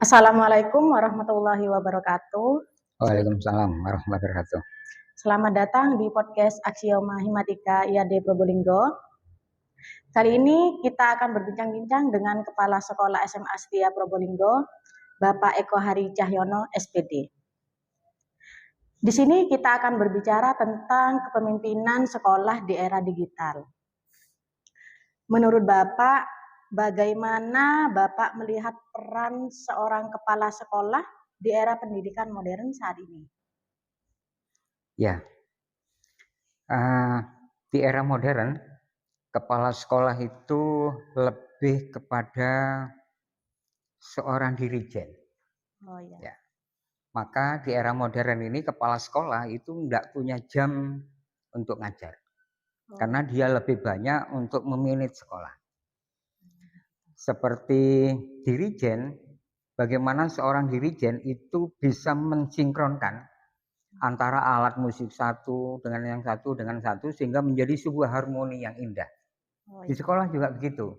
Assalamualaikum warahmatullahi wabarakatuh. Waalaikumsalam warahmatullahi wabarakatuh. Selamat datang di podcast Aksioma Himatika IAD Probolinggo. Kali ini kita akan berbincang-bincang dengan Kepala Sekolah SMA Setia Probolinggo, Bapak Eko Hari Cahyono, SPD. Di sini kita akan berbicara tentang kepemimpinan sekolah di era digital. Menurut Bapak, bagaimana Bapak melihat peran seorang kepala sekolah di era pendidikan modern saat ini? Ya, di era modern, kepala sekolah itu lebih kepada seorang dirijen. Oh ya. Ya. Maka di era modern ini kepala sekolah itu tidak punya jam untuk ngajar. Karena dia lebih banyak untuk memanage sekolah. Seperti dirijen, bagaimana seorang dirijen itu bisa mensinkronkan antara alat musik satu dengan yang satu dengan satu sehingga menjadi sebuah harmoni yang indah. Di sekolah juga begitu.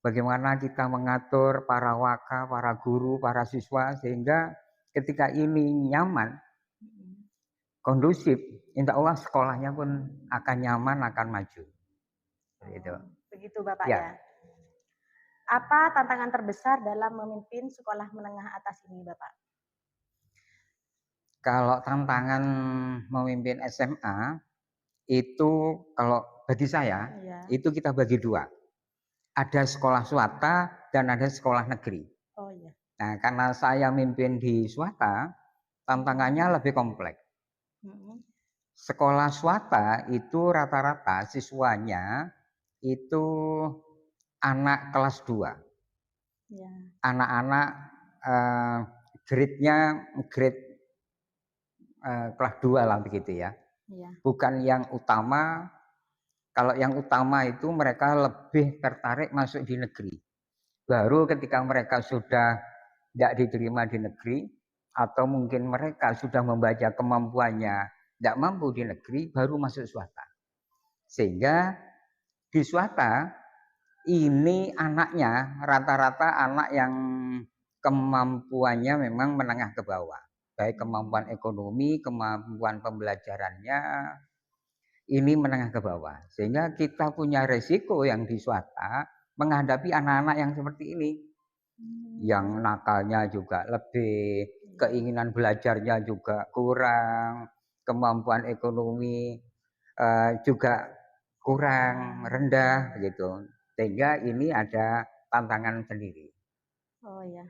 Bagaimana kita mengatur para waka, para guru, para siswa sehingga ketika ini nyaman, kondusif, insya Allah sekolahnya pun akan nyaman, akan maju. Begitu Bapak ya. Apa tantangan terbesar dalam memimpin sekolah menengah atas ini Bapak? Kalau tantangan memimpin SMA itu kalau bagi saya itu kita bagi dua. Ada sekolah swasta dan ada sekolah negeri. Oh iya. Nah, karena saya mimpin di swasta, tantangannya lebih kompleks. Sekolah swasta itu rata-rata siswanya itu anak kelas 2. Ya. Anak-anak grade-nya grade kelas 2 lah begitu ya. Ya. Bukan yang utama. Kalau yang utama itu mereka lebih tertarik masuk di negeri. Baru ketika mereka sudah tidak diterima di negeri atau mungkin mereka sudah membaca kemampuannya tidak mampu di negeri, baru masuk swasta. Sehingga di swasta ini anaknya rata-rata anak yang kemampuannya memang menengah ke bawah. Baik kemampuan ekonomi, kemampuan pembelajarannya, ini menengah ke bawah. Sehingga kita punya resiko yang di swasta menghadapi anak-anak yang seperti ini. Yang nakalnya juga lebih, keinginan belajarnya juga kurang, kemampuan ekonomi juga kurang, rendah gitu. Sehingga ini ada tantangan sendiri. Oh ya.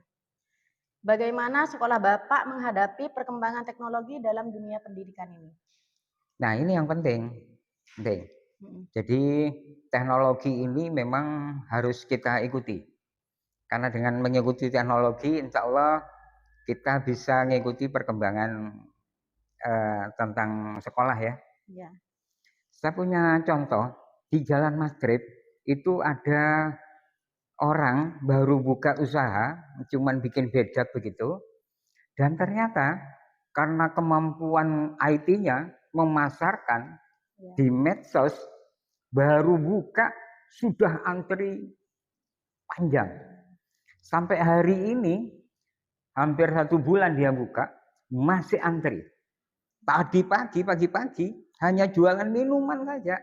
Bagaimana sekolah Bapak menghadapi perkembangan teknologi dalam dunia pendidikan ini? Nah, ini yang penting. Jadi teknologi ini memang harus kita ikuti. Karena dengan mengikuti teknologi, insya Allah kita bisa mengikuti perkembangan tentang sekolah ya. Ya. Saya punya contoh, di Jalan Maghrib itu ada orang baru buka usaha, cuman bikin bedap begitu. Dan ternyata karena kemampuan IT-nya memasarkan di medsos, baru buka sudah antri panjang. Sampai hari ini hampir 1 bulan dia buka, masih antri. Pagi-pagi hanya jualan minuman saja.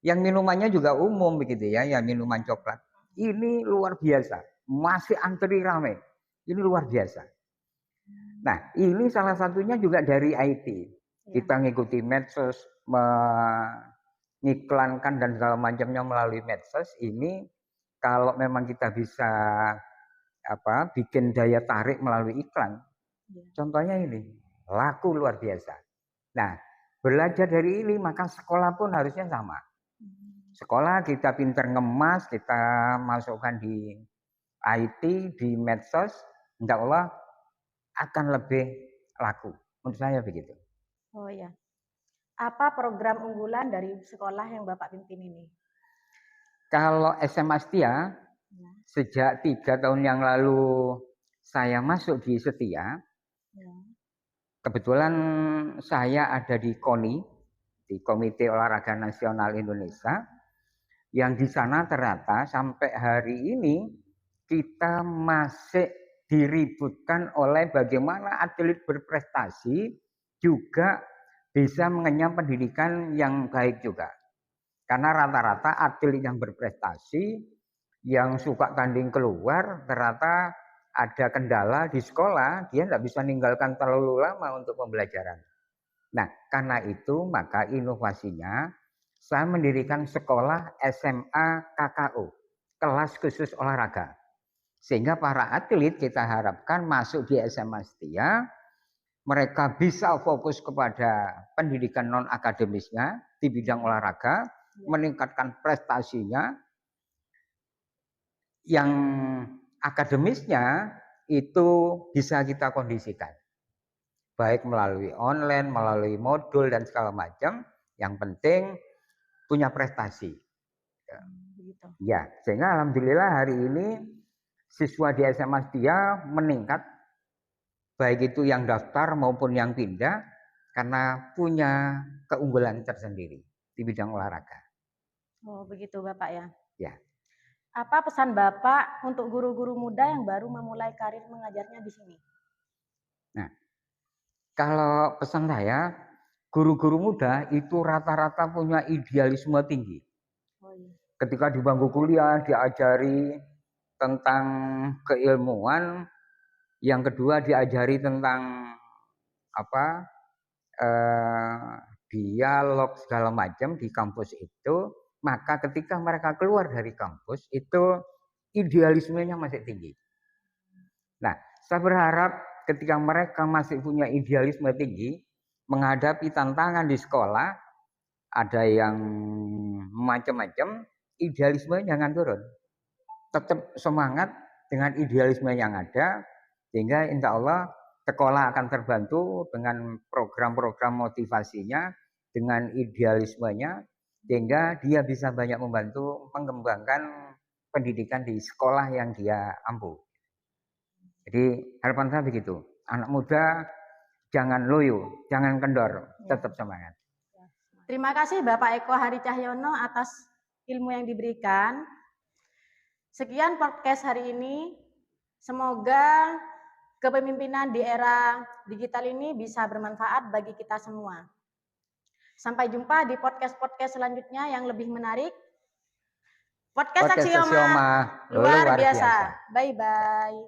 Yang minumannya juga umum begitu ya, ya minuman coklat. Ini luar biasa, masih antri ramai. Ini luar biasa. Nah, ini salah satunya juga dari IT. Kita ngikuti medsos, mengiklankan dan segala macamnya melalui medsos. Ini kalau memang kita bisa bikin daya tarik melalui iklan. Contohnya ini, laku luar biasa. Nah, belajar dari ini maka sekolah pun harusnya sama. Sekolah kita pinter ngemas, kita masukkan di IT, di medsos, insya Allah akan lebih laku. Menurut saya begitu. Oh ya. Apa program unggulan dari sekolah yang Bapak pimpin ini? Kalau SMA Setia, sejak 3 tahun yang lalu saya masuk di Setia. Kebetulan saya ada di KONI, di Komite Olahraga Nasional Indonesia, yang di sana ternyata sampai hari ini kita masih diributkan oleh bagaimana atlet berprestasi juga bisa mengenyam pendidikan yang baik juga. Karena rata-rata atlet yang berprestasi, yang suka tanding keluar, ternyata ada kendala di sekolah, dia tidak bisa meninggalkan terlalu lama untuk pembelajaran. Nah, karena itu maka inovasinya saya mendirikan sekolah SMA KKO, kelas khusus olahraga. Sehingga para atlet kita harapkan masuk di SMA Setia, mereka bisa fokus kepada pendidikan non-akademisnya di bidang olahraga, meningkatkan prestasinya. Yang akademisnya itu bisa kita kondisikan. Baik melalui online, melalui modul dan segala macam, yang penting punya prestasi. Ya, sehingga alhamdulillah hari ini siswa di SMA Setia meningkat, baik itu yang daftar maupun yang pindah, karena punya keunggulan tersendiri di bidang olahraga. Oh, begitu Bapak ya. Ya. Apa pesan Bapak untuk guru-guru muda yang baru memulai karir mengajarnya di sini? Nah, kalau pesan saya, guru-guru muda itu rata-rata punya idealisme tinggi. Ketika di bangku kuliah diajari tentang keilmuan, yang kedua diajari tentang dialog segala macam di kampus itu, maka ketika mereka keluar dari kampus itu idealismenya masih tinggi. Nah, saya berharap ketika mereka masih punya idealisme tinggi, menghadapi tantangan di sekolah, ada yang macam-macam, idealisme jangan turun. Tetap semangat dengan idealisme yang ada, sehingga insya Allah sekolah akan terbantu dengan program-program motivasinya, dengan idealismenya, sehingga dia bisa banyak membantu mengembangkan pendidikan di sekolah yang dia ampu. Jadi harapan saya begitu, anak muda jangan loyo, jangan kendor, tetap semangat. Terima kasih Bapak Eko Hari Cahyono atas ilmu yang diberikan. Sekian podcast hari ini. Semoga kepemimpinan di era digital ini bisa bermanfaat bagi kita semua. Sampai jumpa di podcast-podcast selanjutnya yang lebih menarik. Podcast Aksioma luar biasa. Bye-bye.